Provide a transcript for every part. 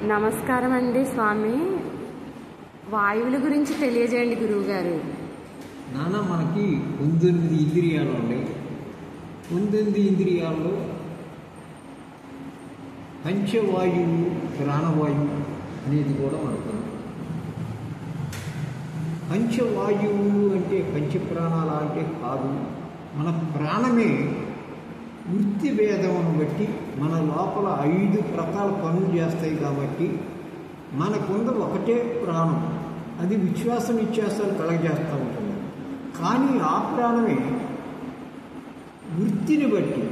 నమస్కారం అండి స్వామి. వాయువుల గురించి తెలియజేయండి గురువుగారు. నాన్న, మనకి 19 ఇంద్రియాలు ఉన్నాయి. 19 ఇంద్రియాల్లో పంచవాయువు, ప్రాణవాయువు అనేది కూడా మనకు. పంచవాయువు అంటే పంచప్రాణాల అంటే కాదు. మన ప్రాణమే వృత్తి భేదమును బట్టి మన లోపల 5 రకాల పనులు చేస్తాయి. కాబట్టి మనకుంద ఒకటే ప్రాణం, అది విశ్వాస నిశ్వాసాలు కలగజేస్తూ ఉంటుంది. కానీ ఆ ప్రాణమే వృత్తిని బట్టి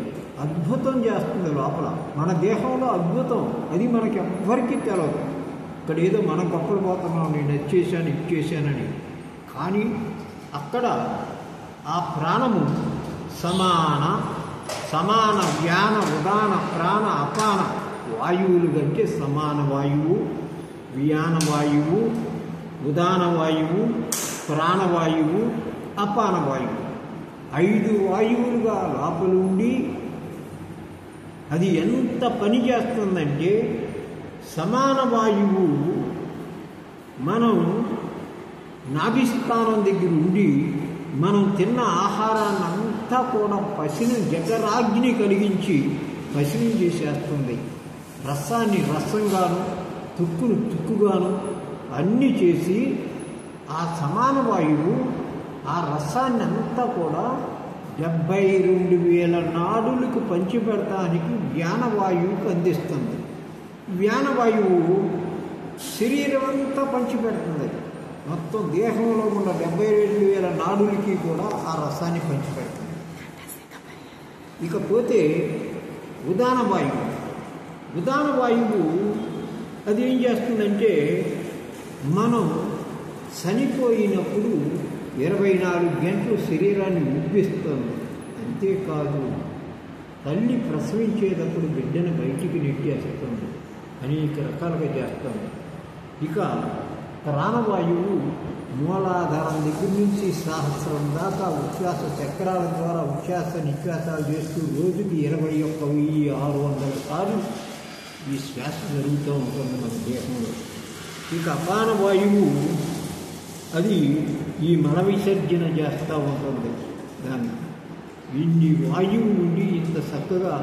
అద్భుతం చేస్తుంది లోపల. మన దేహంలో అద్భుతం, అది మనకి ఎవ్వరికీ తెలవదు. ఇక్కడ ఏదో మనం గొప్పలు పోతున్నాం, నేను అది చేశాను ఇది చేశానని. కానీ అక్కడ ఆ ప్రాణము సమాన వ్యాన ఉదాన ప్రాణ అపాన వాయువులు కంటే సమాన వాయువు, వ్యాన వాయువు, ఉదాన వాయువు, ప్రాణవాయువు, అపాన వాయువు 5 వాయువులుగా లోపల ఉండి అది ఎంత పని చేస్తుందంటే, సమాన వాయువు మనం నాభిస్థానం దగ్గర ఉండి మనం తిన్న ఆహారాన్ని అంతా కూడా జఠరాగ్ని కలిగించి పసినం చేసేస్తుంది. రసాన్ని రసంగాను, తుక్కును తుక్కుగాను అన్నీ చేసి ఆ సమాన వాయువు ఆ రసాన్ని అంతా కూడా 72,000 నాడులకు పంచిపెడటానికి వ్యానవాయువుకు అందిస్తుంది. వ్యానవాయువు శరీరం అంతా పంచిపెడుతుంది. మొత్తం దేహంలో ఉన్న 72,000 నాడులకి కూడా ఆ రసాన్ని పంచిపెడుతుంది. ఇకపోతే ఉదాన వాయువు అది ఏం చేస్తుందంటే, మనం చనిపోయినప్పుడు 24 గంటలు శరీరాన్ని ఉబ్బిస్తుంది. అంతేకాదు, తల్లి ప్రసవించేటప్పుడు బిడ్డను బయటికి నెట్టేస్తుంది, అనేక రకాలుగా చేస్తుంది. ఇక ప్రాణవాయువు మూలాధారం దగ్గర నుంచి సహస్రం దాకా ఉచ్ఛ్వాస చక్రాల ద్వారా ఉచ్ఛ్వాస నిశ్వాసాలు చేస్తూ రోజుకి 21,600 సార్లు ఈ శ్వాస జరుగుతూ ఉంటుంది మన దేహంలో. ఇక అపాన వాయువు అది ఈ మల విసర్జన చేస్తూ ఉంటుంది. దాన్ని ఇన్ని వాయువు నుండి ఇంత చక్కగా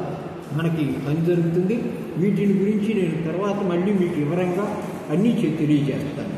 మనకి పని జరుగుతుంది. వీటిని గురించి నేను తర్వాత మళ్ళీ మీకు వివరంగా అన్నీ తెలియజేస్తాను.